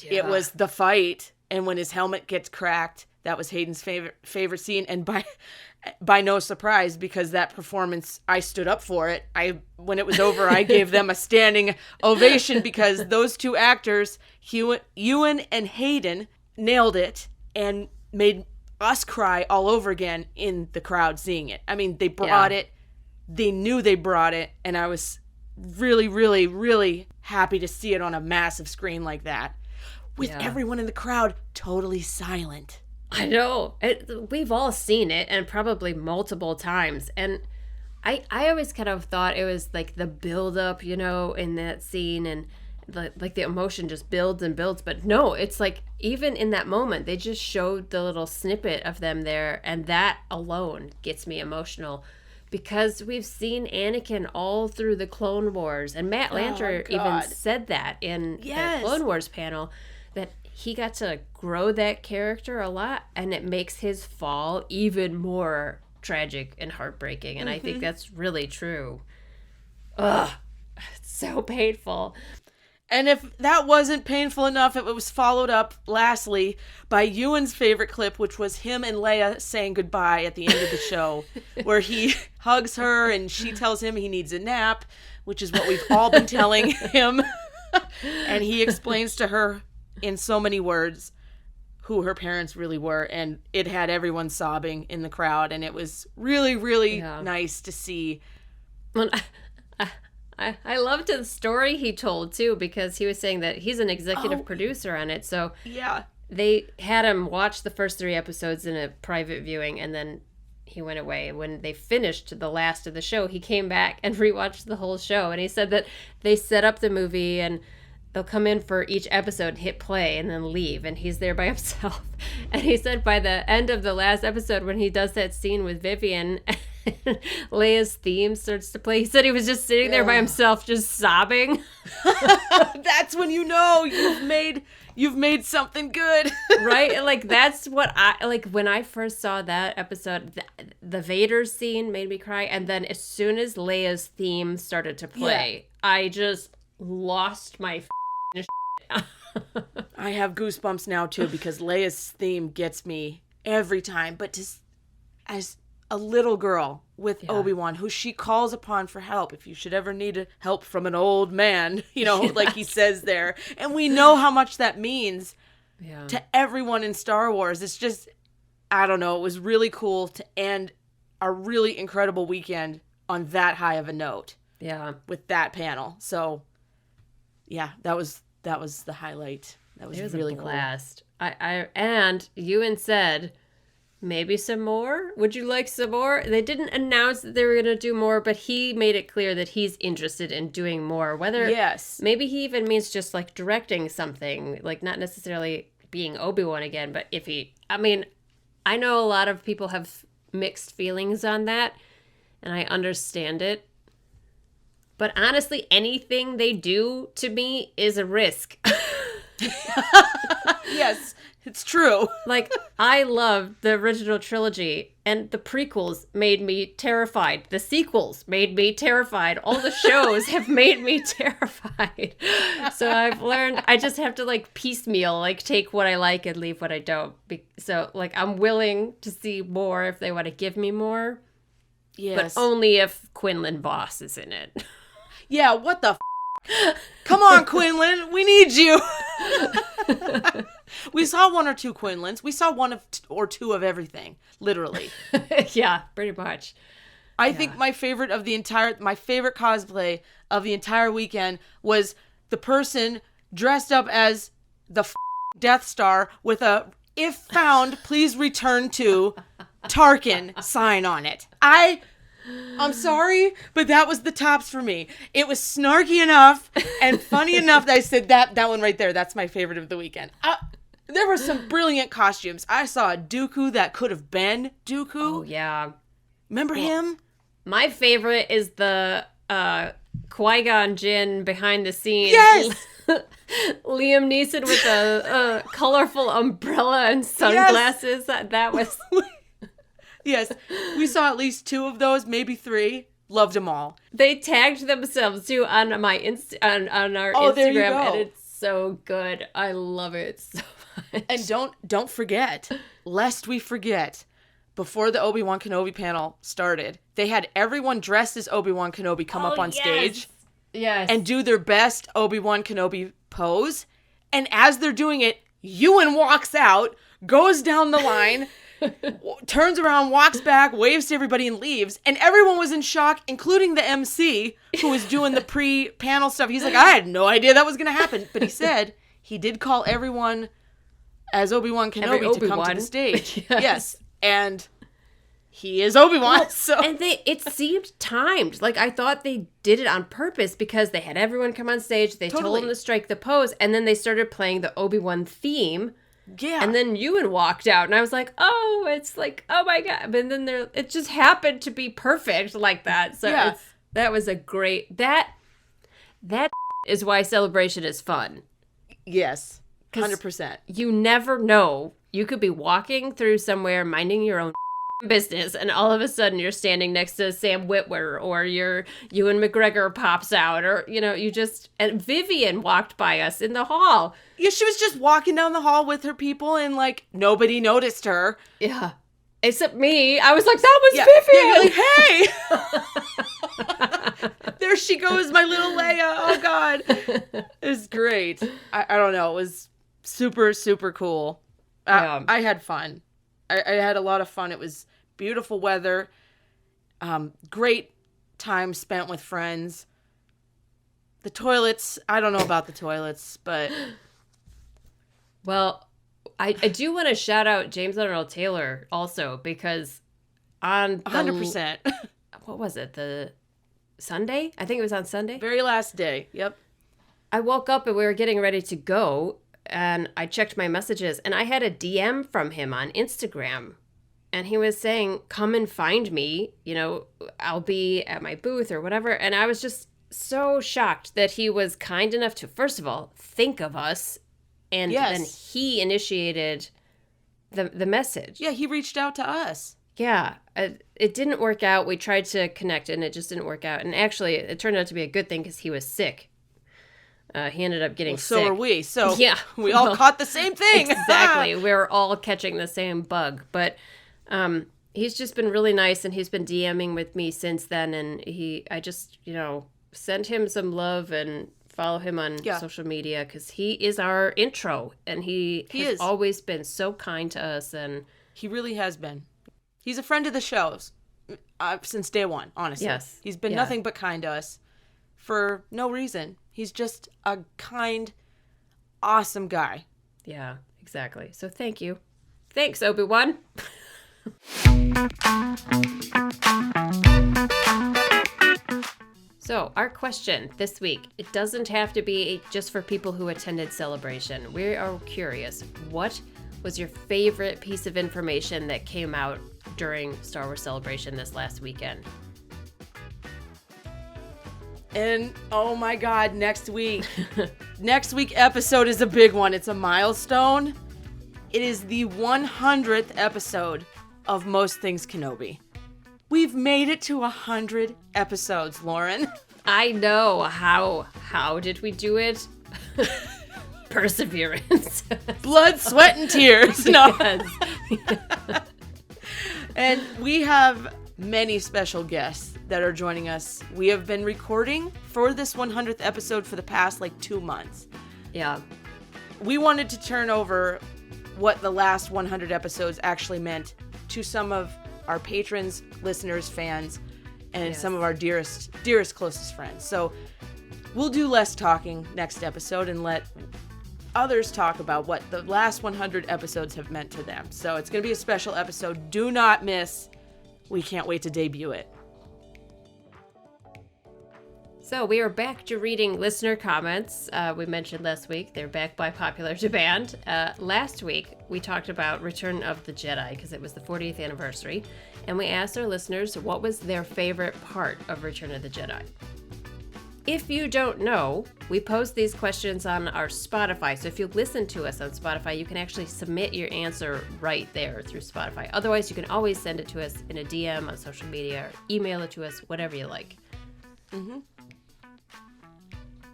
it was the fight, and when his helmet gets cracked, that was Hayden's favorite scene, and by no surprise, because that performance, I stood up for it. When it was over, I gave them a standing ovation because those two actors, Ewan and Hayden, nailed it and made us cry all over again in the crowd seeing it. I mean, they brought it. They knew they brought it, and I was really, really, really happy to see it on a massive screen like that, with everyone in the crowd totally silent. I know. We've all seen it, and probably multiple times. And I always kind of thought it was like the build-up, in that scene, and the emotion just builds and builds. But no, it's like even in that moment, they just showed the little snippet of them there, and that alone gets me emotional. Because we've seen Anakin all through the Clone Wars. And Matt Lanter even said that in the Clone Wars panel, that he got to grow that character a lot, and it makes his fall even more tragic and heartbreaking. And I think that's really true. Ugh, it's so painful. And if that wasn't painful enough, it was followed up, lastly, by Ewan's favorite clip, which was him and Leia saying goodbye at the end of the show, where he hugs her and she tells him he needs a nap, which is what we've all been telling him. And he explains to her in so many words who her parents really were, and it had everyone sobbing in the crowd, and it was really, really nice to see. Well, I loved the story he told, too, because he was saying that he's an executive producer on it. So they had him watch the first 3 episodes in a private viewing, and then he went away. When they finished the last of the show, he came back and rewatched the whole show. And he said that they set up the movie, and they'll come in for each episode, hit play, and then leave. And he's there by himself. And he said by the end of the last episode, when he does that scene with Vivian, Leia's theme starts to play, he said he was just sitting there by himself, just sobbing. That's when you know you've made something good. Right? And like, that's what when I first saw that episode, the Vader scene made me cry. And then as soon as Leia's theme started to play, I just lost my I have goosebumps now too, because Leia's theme gets me every time. But just as a little girl with Obi-Wan, who she calls upon for help if you should ever need help from an old man, like he says there. And we know how much that means to everyone in Star Wars. It's just, I don't know, it was really cool to end a really incredible weekend on that high of a note. Yeah. With that panel. So, yeah, that was the highlight. That was really cool. Blast. And Ewan said, maybe some more? Would you like some more? They didn't announce that they were going to do more, but he made it clear that he's interested in doing more. Whether maybe he even means just like directing something, like not necessarily being Obi-Wan again, but I know a lot of people have mixed feelings on that, and I understand it. But honestly, anything they do to me is a risk. Yes, it's true. Like, I loved the original trilogy, and the prequels made me terrified. The sequels made me terrified. All the shows have made me terrified. So I've learned I just have to, like, piecemeal, like, take what I like and leave what I don't. So, like, I'm willing to see more if they want to give me more. Yes. But only if Quinlan Voss is in it. Yeah, what the Come on, Quinlan, we need you. We saw 1 or 2 Quinlans. We saw 1 or 2 of everything, literally. Yeah, pretty much. I think my favorite cosplay of the entire weekend was the person dressed up as the Death Star with a "If found, please return to Tarkin" sign on it. I'm sorry, but that was the tops for me. It was snarky enough and funny enough that I said that one right there, that's my favorite of the weekend. There were some brilliant costumes. I saw a Dooku that could have been Dooku. Oh, yeah. Remember him? My favorite is the Qui-Gon Jinn behind the scenes. Yes! Liam Neeson with a colorful umbrella and sunglasses. Yes. That was... Yes, we saw at least 2 of those, maybe 3. Loved them all. They tagged themselves too on my on our Instagram, there you go. And it's so good. I love it so much. And don't forget, lest we forget, before the Obi-Wan Kenobi panel started, they had everyone dressed as Obi-Wan Kenobi come up on stage and do their best Obi-Wan Kenobi pose. And as they're doing it, Ewan walks out, goes down the line, turns around, walks back, waves to everybody, and leaves. And everyone was in shock, including the MC, who was doing the pre-panel stuff. He's like, I had no idea that was going to happen. But he said he did call everyone as Obi-Wan Kenobi to come to the stage. Yes. And he is Obi-Wan. And it seemed timed. Like, I thought they did it on purpose because they had everyone come on stage. They told them to strike the pose. And then they started playing the Obi-Wan theme. Yeah. And then Ewan walked out, and I was like, oh, it's like, oh my God. But then it just happened to be perfect like that. So that was a great, that is why Celebration is fun. Yes. 100%. You never know. You could be walking through somewhere, minding your own business, and all of a sudden you're standing next to Sam Witwer, or Ewan McGregor pops out, or, and Vivian walked by us in the hall. Yeah, she was just walking down the hall with her people, and, like, nobody noticed her. Yeah. Except me. I was like, that was Vivian! Yeah, hey! There she goes, my little Leia. Oh, God. It was great. I don't know. It was super, super cool. I had fun. I had a lot of fun. It was beautiful weather. Great time spent with friends. The toilets, I don't know about the toilets, but... Well, I do want to shout out James Earl Taylor also, because on 100%. What was it? The Sunday? I think it was on Sunday. Very last day. Yep. I woke up and we were getting ready to go, and I checked my messages, and I had a DM from him on Instagram, and he was saying, come and find me, I'll be at my booth or whatever. And I was just so shocked that he was kind enough to, first of all, think of us, and then he initiated the message. Yeah, he reached out to us. Yeah, it didn't work out. We tried to connect, and it just didn't work out. And actually, it turned out to be a good thing because he was sick. He ended up getting sick. So are we. So yeah, we all caught the same thing. Exactly. We were all catching the same bug. But he's just been really nice, and he's been DMing with me since then. And I just, send him some love and follow him on social media, because he is our intro, and he has always been so kind to us. And he really has been. He's a friend of the shows since day one, honestly. Yes. He's been nothing but kind to us for no reason. He's just a kind, awesome guy. Yeah, exactly. So thank you. Thanks, Obi-Wan. So our question this week, it doesn't have to be just for people who attended Celebration. We are curious, what was your favorite piece of information that came out during Star Wars Celebration this last weekend? And oh my God, next week episode is a big one. It's a milestone. It is the 100th episode of Most Things Kenobi. We've made it to 100 episodes, Lauren. I know. How did we do it? Perseverance. Blood, sweat, and tears. No. Yes. And we have many special guests that are joining us. We have been recording for this 100th episode for the past 2 months. Yeah. We wanted to turn over what the last 100 episodes actually meant to some of our patrons, listeners, fans, and some of our dearest, closest friends. So we'll do less talking next episode and let others talk about what the last 100 episodes have meant to them. So it's going to be a special episode. Do not miss. We can't wait to debut it. So we are back to reading listener comments. We mentioned last week they're back by popular demand. Last week we talked about Return of the Jedi because it was the 40th anniversary, and we asked our listeners what was their favorite part of Return of the Jedi. If you don't know, we post these questions on our Spotify. So if you listen to us on Spotify, you can actually submit your answer right there through Spotify. Otherwise, you can always send it to us in a DM on social media or email it to us, whatever you like. Mm-hmm.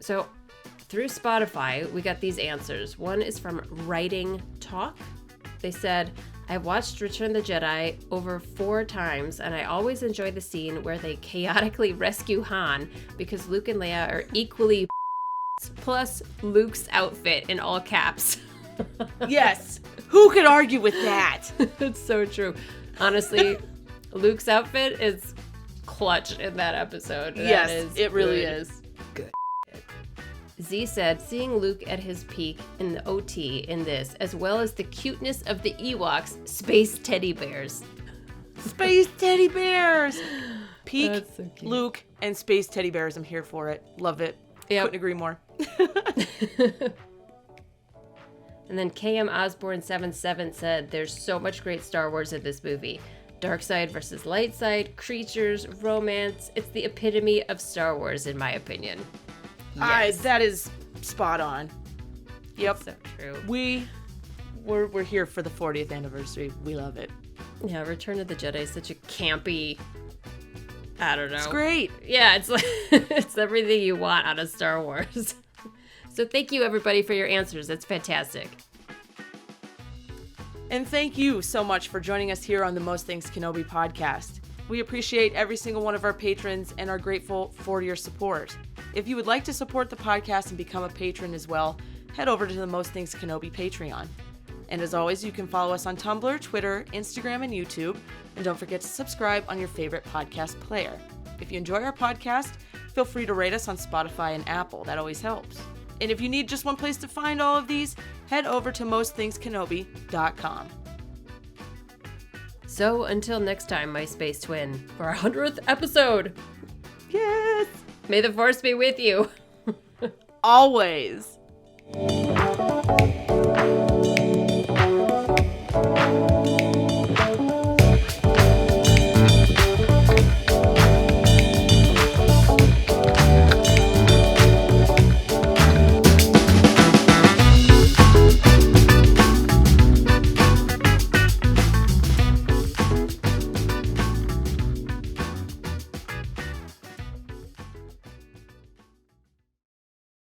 So through Spotify, we got these answers. One is from Writing Talk. They said, I've watched Return of the Jedi over 4 times, and I always enjoy the scene where they chaotically rescue Han because Luke and Leia are equally plus Luke's outfit in all caps. Yes. Who could argue with that? It's so true. Honestly, Luke's outfit is clutch in that episode. Yes, it really is. Z said, seeing Luke at his peak in the OT in this, as well as the cuteness of the Ewoks, space teddy bears. Space teddy bears. Peak, That's so cute. Luke, and space teddy bears. I'm here for it. Love it. Yep. Couldn't agree more. And then KM Osborne 77 said, there's so much great Star Wars in this movie. Dark side versus light side, creatures, romance. It's the epitome of Star Wars, in my opinion. Yes. That is spot on. Yep. So true. We're here for the 40th anniversary. We love it. Yeah, Return of the Jedi is such a campy, I don't know. It's great. Yeah, it's like it's everything you want out of Star Wars. So thank you everybody for your answers. That's fantastic. And thank you so much for joining us here on the Most Things Kenobi podcast. We appreciate every single one of our patrons and are grateful for your support. If you would like to support the podcast and become a patron as well, head over to the Most Things Kenobi Patreon. And as always, you can follow us on Tumblr, Twitter, Instagram, and YouTube. And don't forget to subscribe on your favorite podcast player. If you enjoy our podcast, feel free to rate us on Spotify and Apple. That always helps. And if you need just one place to find all of these, head over to mostthinkskenobi.com. So until next time, my space twin, for our 100th episode. Yes! May the Force be with you. Always.